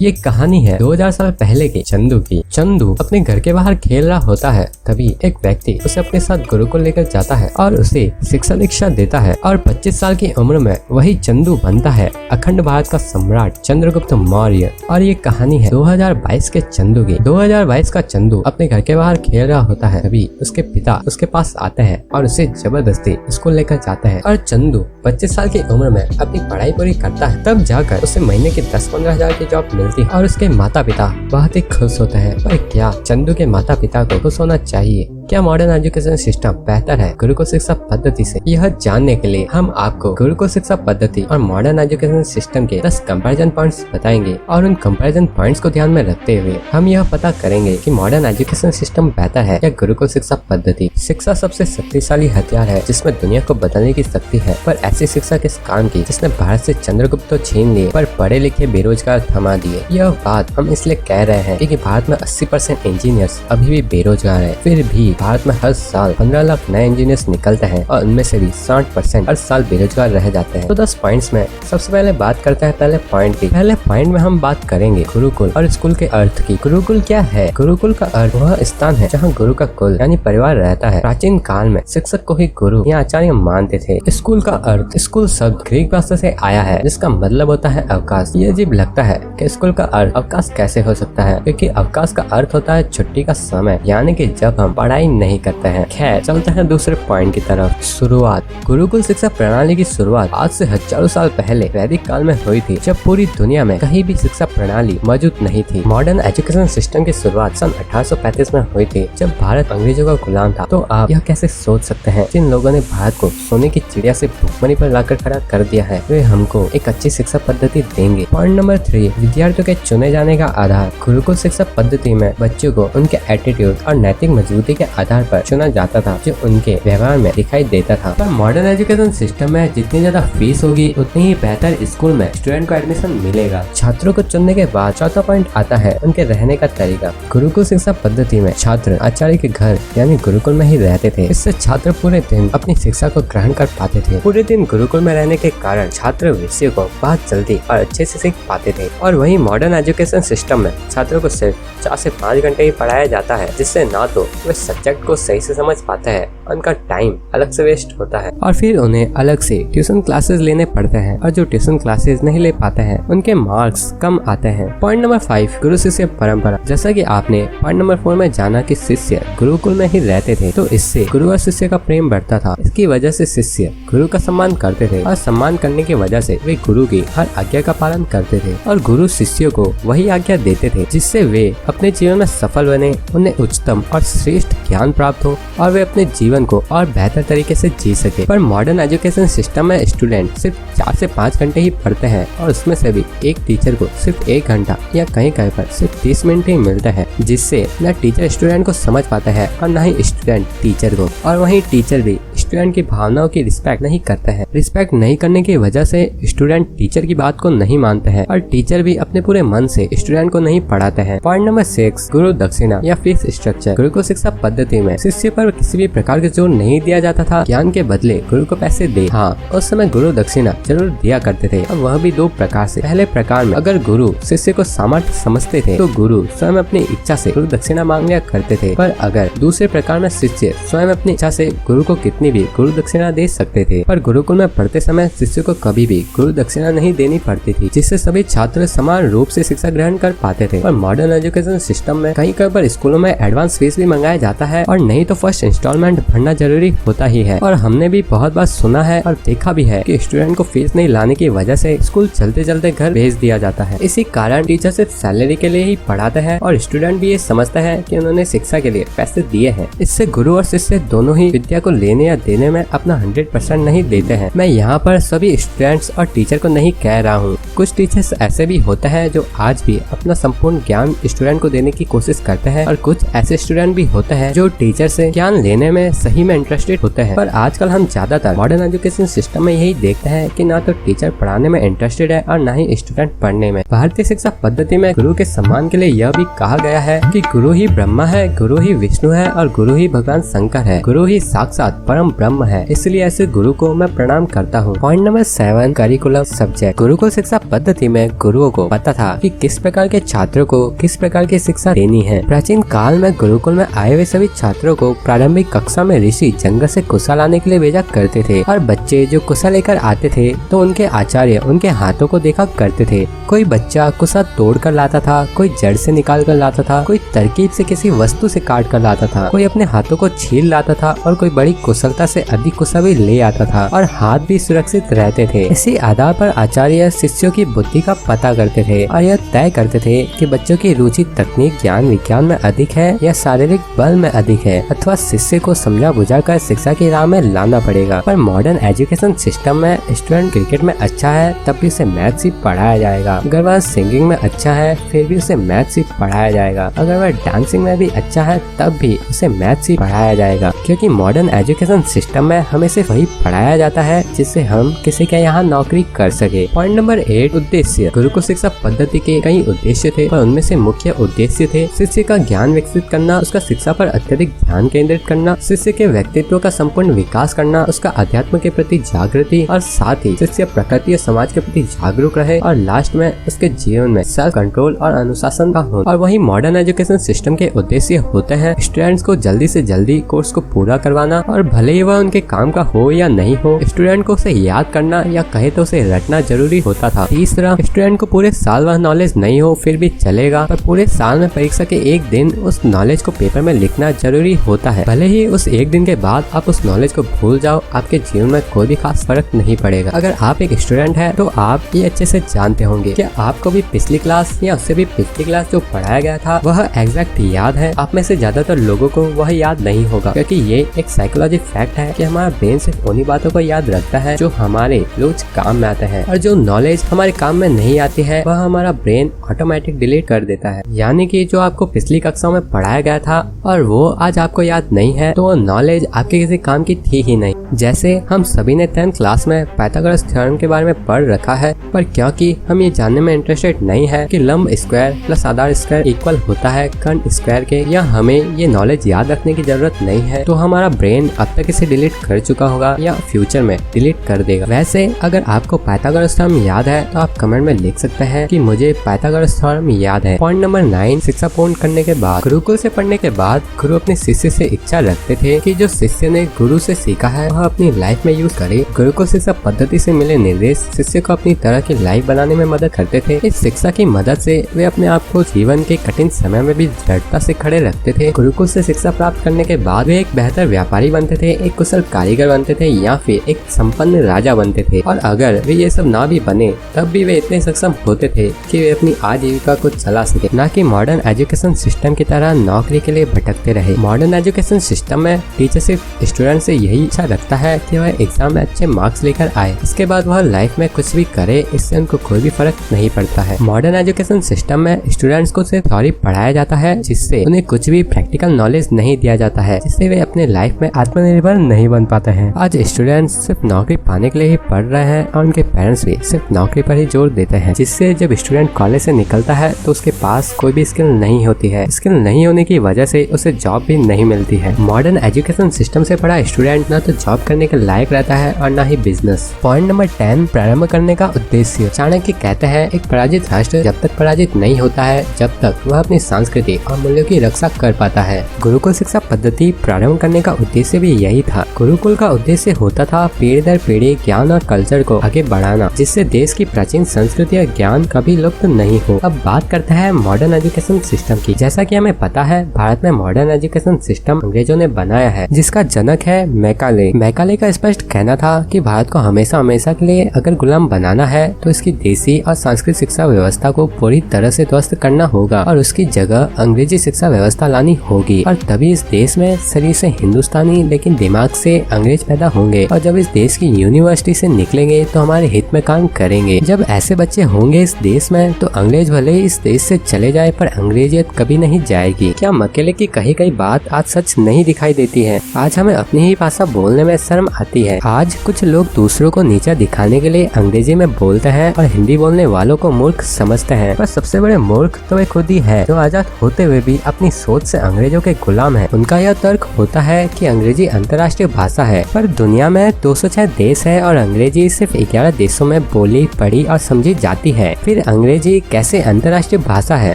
ये कहानी है 2000 साल पहले के चंदू की। चंदू अपने घर के बाहर खेल रहा होता है, तभी एक व्यक्ति उसे अपने साथ गुरुकुल लेकर जाता है और उसे शिक्षा दीक्षा देता है और 25 साल की उम्र में वही चंदू बनता है अखंड भारत का सम्राट चंद्रगुप्त मौर्य। और ये कहानी है 2022 के चंदू की। 2022 का चंदू अपने घर के बाहर खेल रहा होता है, तभी उसके पिता उसके पास आते हैं और उसे जबरदस्ती स्कूल लेकर जाते हैं। और चंदू 25 साल की उम्र में अपनी पढ़ाई पूरी करता है, तब जाकर उसे महीने की 10-15 हजार की जॉब मिलती है और उसके माता पिता बहुत ही खुश होते हैं। और क्या चंदू के माता पिता को खुश होना चाहिए? क्या मॉडर्न एजुकेशन सिस्टम बेहतर है गुरुकुल शिक्षा पद्धति से? यह जानने के लिए हम आपको गुरुकुल शिक्षा पद्धति और मॉडर्न एजुकेशन सिस्टम के 10 कंपैरिजन पॉइंट्स बताएंगे और उन कंपैरिजन पॉइंट्स को ध्यान में रखते हुए हम यह पता करेंगे कि मॉडर्न एजुकेशन सिस्टम बेहतर है या गुरुकुल शिक्षा पद्धति। शिक्षा सबसे शक्तिशाली हथियार है जिसमें दुनिया को बदलने की शक्ति है, पर ऐसी शिक्षा किस काम की जिसने भारत से चंद्रगुप्त तो छीन लिए पर पढ़े लिखे बेरोजगार थमा दिए। यह बात हम इसलिए कह रहे हैं क्योंकि भारत में 80% इंजीनियर्स अभी भी बेरोजगार है। फिर भी भारत में हर साल 15 लाख नए इंजीनियर्स निकलते हैं और उनमें से भी 60% हर साल बेरोजगार रह जाते हैं। तो 10 पॉइंट्स में सबसे पहले बात करते हैं पहले पॉइंट की। पहले पॉइंट में हम बात करेंगे गुरुकुल और स्कूल के अर्थ की। गुरुकुल क्या है? गुरुकुल का अर्थ वह स्थान है जहाँ गुरु का कुल यानी परिवार रहता है। प्राचीन काल में शिक्षक को ही गुरु या आचार्य मानते थे। स्कूल का अर्थ, स्कूल शब्द ग्रीक भाषा से आया है जिसका मतलब होता है अवकाश। ये अजीब लगता है कि स्कूल का अर्थ अवकाश कैसे हो सकता है, क्योंकि अवकाश का अर्थ होता है छुट्टी का समय, यानी कि जब हम पढ़ाई नहीं करते हैं। खैर चलते हैं दूसरे पॉइंट की तरफ। शुरुआत। गुरुकुल शिक्षा प्रणाली की शुरुआत आज से हजारों साल पहले वैदिक काल में हुई थी, जब पूरी दुनिया में कहीं भी शिक्षा प्रणाली मौजूद नहीं थी। मॉडर्न एजुकेशन सिस्टम की शुरुआत सन 1835 में हुई थी, जब भारत अंग्रेजों का गुलाम था। तो आप यह कैसे सोच सकते हैं जिन लोगों ने भारत को सोने की चिड़िया से भूखमरी पर लाकर खड़ा कर दिया है, वे हमको एक अच्छी शिक्षा पद्धति देंगे। पॉइंट नंबर 3, विद्यार्थियों के चुने जाने का आधार। गुरुकुल शिक्षा पद्धति में बच्चों को उनके एटीट्यूड और नैतिक मजबूती के आधार पर चुना जाता था, जो उनके व्यवहार में दिखाई देता था। पर मॉडर्न एजुकेशन सिस्टम में जितनी ज्यादा फीस होगी उतनी ही बेहतर स्कूल में स्टूडेंट को एडमिशन मिलेगा। छात्रों को चुनने के बाद चौथा पॉइंट आता है उनके रहने का तरीका। गुरुकुल शिक्षा पद्धति में छात्र आचार्य के घर यानी गुरुकुल में ही रहते थे। इससे छात्र पूरे दिन अपनी शिक्षा को ग्रहण कर पाते थे। पूरे दिन गुरुकुल में रहने के कारण छात्र विषयों को बहुत जल्दी और अच्छे से सीख पाते थे। और वहीं मॉडर्न एजुकेशन सिस्टम में छात्रों को सिर्फ 4 से 5 घंटे ही पढ़ाया जाता है, जिससे ना तो वे सब्जेक्ट को सही से समझ पाते हैं, उनका टाइम अलग से वेस्ट होता है और फिर उन्हें अलग से ट्यूशन क्लासेस लेने पड़ते हैं, और जो ट्यूशन क्लासेस नहीं ले पाते हैं उनके मार्क्स कम आते हैं। पॉइंट नंबर 5, गुरु शिष्य परंपरा। जैसा कि आपने पॉइंट नंबर 4 में जाना कि शिष्य गुरुकुल में ही रहते थे, तो इससे गुरु और शिष्य का प्रेम बढ़ता था। इसकी वजह से शिष्य गुरु का सम्मान करते थे और सम्मान करने की वजह से वे गुरु की हर आज्ञा का पालन करते थे और गुरु शिष्यों को वही आज्ञा देते थे जिससे वे अपने जीवन में सफल बने, उन्हें उच्चतम और श्रेष्ठ ज्ञान प्राप्त हो और वे अपने जीवन को और बेहतर तरीके से जी सके। पर मॉडर्न एजुकेशन सिस्टम में स्टूडेंट सिर्फ 4 से 5 घंटे ही पढ़ते हैं और उसमें से भी एक टीचर को सिर्फ 1 घंटा या कहीं कहीं पर सिर्फ 30 मिनट ही मिलता है, जिससे न टीचर स्टूडेंट को समझ पाता है और न ही स्टूडेंट टीचर को। और वहीं टीचर भी स्टूडेंट की भावनाओं की रिस्पेक्ट नहीं करते हैं। रिस्पेक्ट नहीं करने की वजह से स्टूडेंट टीचर की बात को नहीं मानते हैं और टीचर भी अपने पूरे मन से स्टूडेंट को नहीं पढ़ाते हैं। पॉइंट नंबर 6, गुरु दक्षिणा या फीस स्ट्रक्चर। गुरुकुल शिक्षा पद्धति में शिष्य पर किसी भी प्रकार के जोर नहीं दिया जाता था। ज्ञान के बदले गुरु को पैसे दे। हाँ, उस समय गुरु दक्षिणा जरूर दिया करते थे और वह भी 2 प्रकार से। पहले प्रकार में अगर गुरु शिष्य को सामर्थ्य समझते थे तो गुरु स्वयं अपनी इच्छा से गुरु दक्षिणा मांग लिया करते थे। पर अगर दूसरे प्रकार में शिष्य स्वयं अपनी इच्छा से गुरु को कितनी भी गुरु दक्षिणा दे सकते थे। पर गुरुकुल में पढ़ते समय शिष्य को कभी भी गुरु दक्षिणा नहीं देनी पड़ती थी, जिससे सभी छात्र समान रूप से शिक्षा ग्रहण कर पाते थे। और मॉडर्न एजुकेशन सिस्टम में कहीं कहीं पर स्कूलों में एडवांस फीस भी मंगाया जाता है और नहीं तो फर्स्ट इंस्टॉलमेंट भरना जरूरी होता ही है। और हमने भी बहुत बार सुना है और देखा भी है कि स्टूडेंट को फीस नहीं लाने की वजह से स्कूल चलते चलते घर भेज दिया जाता है। इसी कारण टीचर सिर्फ सैलरी के लिए ही पढ़ाते हैं और स्टूडेंट भी ये समझता है कि उन्होंने शिक्षा के लिए पैसे दिए हैं। इससे गुरु और शिष्य दोनों ही विद्या को लेने या देने में अपना 100% नहीं देते हैं। मैं यहाँ पर सभी स्टूडेंट्स और टीचर को नहीं कह रहा हूँ। कुछ टीचर्स ऐसे भी होते हैं जो आज भी अपना संपूर्ण ज्ञान स्टूडेंट को देने की कोशिश करते हैं और कुछ ऐसे स्टूडेंट भी होते हैं जो टीचर से ज्ञान लेने में सही में इंटरेस्टेड होते हैं। पर आजकल हम ज्यादातर मॉडर्न एजुकेशन सिस्टम में यही देखते हैं कि ना तो टीचर पढ़ाने में इंटरेस्टेड है और ना ही स्टूडेंट पढ़ने में। भारतीय शिक्षा पद्धति में गुरु के सम्मान के लिए यह भी कहा गया है कि गुरु ही ब्रह्मा है, गुरु ही विष्णु है और गुरु ही भगवान शंकर है, गुरु ही साक्षात परम ब्रह्म है। इसलिए ऐसे गुरु को मैं प्रणाम करता हूँ। Point number 7, curriculum subject. Gurukul शिक्षा पद्धति में गुरुओं को पता था कि किस प्रकार के छात्रों को किस प्रकार की शिक्षा देनी है। प्राचीन काल में गुरुकुल में आए हुए सभी छात्रों को प्रारंभिक कक्षा में ऋषि जंगल से कुशा लाने के लिए भेजा करते थे और बच्चे जो कुशा लेकर आते थे तो उनके आचार्य उनके हाथों को देखा करते थे। कोई बच्चा कुशा तोड़ कर लाता था, कोई जड़ से निकाल कर लाता था, कोई तरकीब से किसी वस्तु से काट कर लाता था, कोई अपने हाथों को छील लाता था और कोई बड़ी कुशलता से अधिक कुशा भी ले आता था और हाथ भी सुरक्षित रहते थे। इसी आधार पर आचार्य शिष्यों की बुद्धि का पता करते थे और यह तय करते थे कि बच्चों की रुचि तकनीक ज्ञान विज्ञान में अधिक है या शारीरिक बल में अधिक है, अथवा शिष्य को समझा बुझा कर शिक्षा की राह में लाना पड़ेगा। पर मॉडर्न एजुकेशन सिस्टम में स्टूडेंट क्रिकेट में अच्छा है तब भी उसे मैथ्स ही पढ़ाया जाएगा, अगर वह सिंगिंग में अच्छा है फिर भी उसे मैथ्स ही पढ़ाया जाएगा, अगर वह डांसिंग में भी अच्छा है तब भी उसे मैथ्स ही पढ़ाया जाएगा, क्योंकि मॉडर्न एजुकेशन सिस्टम में हमें सिर्फ वही पढ़ाया जाता है जिससे हम किसी के यहाँ नौकरी कर सके। पॉइंट नंबर 8, उद्देश्य। गुरुकुल शिक्षा पद्धति के कई उद्देश्य थे पर उनमें से मुख्य उद्देश्य थे शिष्य का ज्ञान विकसित करना, उसका शिक्षा पर अत्यधिक ध्यान केंद्रित करना, शिष्य के व्यक्तित्व का संपूर्ण विकास करना, उसका अध्यात्म के प्रति जागृति और साथ ही शिष्य प्रकृति और समाज के प्रति जागरूक रहे और लास्ट में उसके जीवन में सेल्फ कंट्रोल और अनुशासन का हो। और वही मॉडर्न एजुकेशन सिस्टम के उद्देश्य होते हैं स्टूडेंट्स को जल्दी से जल्दी कोर्स को पूरा करवाना और भले ही वह उनके काम का हो या नहीं हो, स्टूडेंट को उसे याद करना या कहे तो उसे रटना जरूरी होता था। तीसरा, स्टूडेंट को पूरे साल वह नॉलेज नहीं हो फिर भी चलेगा पर पूरे साल में परीक्षा के एक दिन उस नॉलेज को पेपर में लिखना जरूरी होता है। भले ही उस एक दिन के बाद आप उस नॉलेज को भूल जाओ, आपके जीवन में कोई भी खास फर्क नहीं पड़ेगा। अगर आप एक स्टूडेंट है तो आप ये अच्छे से जानते होंगे कि आपको भी पिछली क्लास या उससे भी पिछली क्लास जो पढ़ाया गया था वह एग्जैक्ट याद है। आप में से ज्यादातर लोगों को वह याद नहीं होगा, क्योंकि ये एक साइकोलॉजी फैक्ट है कि हमारा ब्रेन सिर्फ उन्हीं बातों को याद रखता है जो हमारे रोज काम में आते हैं, और जो नॉलेज हमारे काम में नहीं आती है वह हमारा ब्रेन ऑटोमेटिक डिलीट कर देता है। यानी कि जो आपको पिछली कक्षा में पढ़ाया गया था और वो आज आपको याद नहीं है तो वो नॉलेज आपके किसी काम की थी ही नहीं। जैसे हम सभी ने 10th क्लास में पाइथागोरस थ्योरम के बारे में पढ़ रखा है, पर क्योंकि हम ये जानने में इंटरेस्टेड नहीं है कि लंब स्क्वायर प्लस आधार स्क्वायर इक्वल होता है कर्ण स्क्वायर के, या हमें ये नॉलेज याद रखने की जरूरत नहीं है, तो हमारा ब्रेन अब तक इसे डिलीट कर चुका होगा या फ्यूचर में डिलीट कर देगा। वैसे अगर आपको पाइथागोरस थ्योरम याद है तो आप कमेंट में लिख सकते हैं कि मुझे पाइथागोरस थ्योरम याद है। पॉइंट नंबर 9, शिक्षा पूर्ण करने के बाद। गुरुकुल से पढ़ने के बाद गुरु अपने शिष्य से इच्छा रखते थे कि जो शिष्य ने गुरु से सीखा है वह अपनी लाइफ में यूज करे। गुरुकुल शिक्षा पद्धति से मिले निर्देश शिष्य को अपनी तरह की लाइफ बनाने में मदद करते थे। इस शिक्षा की मदद से वे अपने आप को जीवन के कठिन समय में भी दृढ़ता से खड़े रखते थे। गुरुकुल से शिक्षा प्राप्त करने के बाद वे एक बेहतर व्यापारी बनते थे, एक कुशल कारीगर बनते थे या फिर एक संपन्न राजा बनते थे। और अगर वे ये सब ना भी बने तब भी वे इतने सक्षम होते थे कि वे अपनी आजीविका को चला सके, न कि मॉडर्न एजुकेशन सिस्टम की तरह नौकरी के लिए भटकते रहे। मॉडर्न एजुकेशन सिस्टम में टीचर सिर्फ स्टूडेंट से यही इच्छा रखता है कि वह एग्जाम में अच्छे मार्क्स लेकर आए, इसके बाद वह लाइफ में कुछ भी करे, इससे उनको कोई भी फर्क नहीं पड़ता है। मॉडर्न एजुकेशन सिस्टम में स्टूडेंट्स को सिर्फ थ्योरी पढ़ाया जाता है जिससे उन्हें कुछ भी प्रैक्टिकल नॉलेज नहीं दिया जाता है, जिससे वे अपने लाइफ में आत्मनिर्भर नहीं बन पाते हैं। आज स्टूडेंट्स सिर्फ नौकरी पाने के लिए ही पढ़ रहे हैं और उनके पेरेंट्स भी सिर्फ नौकरी पर ही जोर देते हैं, जिससे जब स्टूडेंट कॉलेज से निकलता है तो उसके पास कोई भी स्किल नहीं होती है। स्किल नहीं होने की वजह से उसे जॉब भी नहीं मिलती है। मॉडर्न एजुकेशन सिस्टम से पढ़ा स्टूडेंट न तो जॉब करने के लायक रहता है और न ही बिजनेस। पॉइंट नंबर 10, प्रारंभ करने का उद्देश्य। चाणक्य कहते हैं एक पराजित राष्ट्र जब तक पराजित नहीं होता है जब तक वह अपनी संस्कृति और मूल्यों की रक्षा कर पाता है। गुरुकुल शिक्षा पद्धति प्रारंभ करने का उद्देश्य भी यही था। गुरुकुल का उद्देश्य होता था पीढ़ी दर पीढ़ी ज्ञान और कल्चर को आगे बढ़ाना, जिससे देश की प्राचीन संस्कृति और ज्ञान कभी लुप्त नहीं हो। अब बात करते हैं मॉडर्न एजुकेशन सिस्टम की। जैसा कि हमें पता है भारत में मॉडर्न एजुकेशन सिस्टम अंग्रेजों ने बनाया है, जिसका जनक है मैकाले। मैकाले का स्पष्ट कहना था कि भारत को हमेशा हमेशा के लिए अगर गुलाम बनाना है तो इसकी देसी और सांस्कृतिक शिक्षा व्यवस्था को पूरी तरह से ध्वस्त करना होगा और उसकी जगह अंग्रेजी शिक्षा व्यवस्था लानी होगी, और तभी इस देश में शरीर से हिंदुस्तानी लेकिन दिमाग से अंग्रेज पैदा होंगे, और जब इस देश की यूनिवर्सिटी से निकलेंगे तो हमारे हित में काम करेंगे। जब ऐसे बच्चे होंगे इस देश में तो अंग्रेज भले ही इस देश से चले जाए पर अंग्रेजियत कभी नहीं जाएगी। क्या मैकाले की कही बात आज सच नहीं दिखाई देती? देती है। आज हमें अपनी ही भाषा बोलने में शर्म आती है। आज कुछ लोग दूसरों को नीचा दिखाने के लिए अंग्रेजी में बोलते हैं और हिंदी बोलने वालों को मूर्ख समझते हैं, पर सबसे बड़े मूर्ख तो वे खुद ही है, जो आजाद होते हुए भी अपनी सोच से अंग्रेजों के गुलाम है। उनका यह तर्क होता है कि अंग्रेजी अंतर्राष्ट्रीय भाषा है, पर दुनिया में 206 देश है और अंग्रेजी सिर्फ 11 देशों में बोली, पढ़ी और समझी जाती है। फिर अंग्रेजी कैसे अंतर्राष्ट्रीय भाषा है?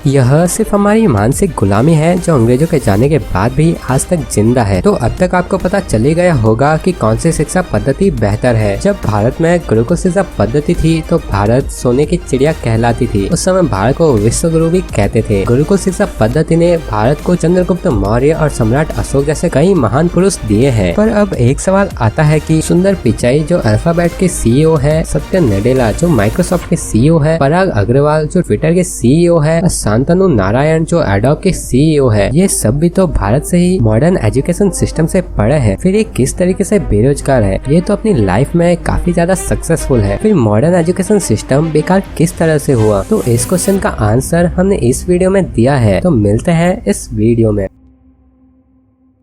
यह सिर्फ हमारी मानसिक गुलामी है जो अंग्रेजों के जाने के बाद भी आज तक जिंदा है। तो अब तक आपको पता चली गया होगा कि कौन सी शिक्षा पद्धति बेहतर है। जब भारत में गुरुकुल शिक्षा पद्धति थी तो भारत सोने की चिड़िया कहलाती थी। उस समय भारत को विश्व गुरु भी कहते थे। गुरुकुल शिक्षा पद्धति ने भारत को चंद्रगुप्त मौर्य और सम्राट अशोक जैसे कई महान पुरुष दिए हैं। पर अब एक सवाल आता है कि सुंदर पिचाई जो अल्फाबेट के सीईओ है, सत्य नडेला जो माइक्रोसॉफ्ट के सीईओ है, पराग अग्रवाल जो ट्विटर के सीईओ है और शांतनु नारायण जो एडोब के सीईओ है, ये सब भी तो भारत से ही मॉडर्न एजुकेशन सिस्टम से पढ़े हैं। फिर ये किस तरीके से बेरोजगार है? ये तो अपनी लाइफ में काफी ज्यादा सक्सेसफुल है। फिर मॉडर्न एजुकेशन सिस्टम बेकार किस तरह से हुआ? तो इस क्वेश्चन का आंसर हमने इस वीडियो में दिया है। तो मिलते हैं इस वीडियो में।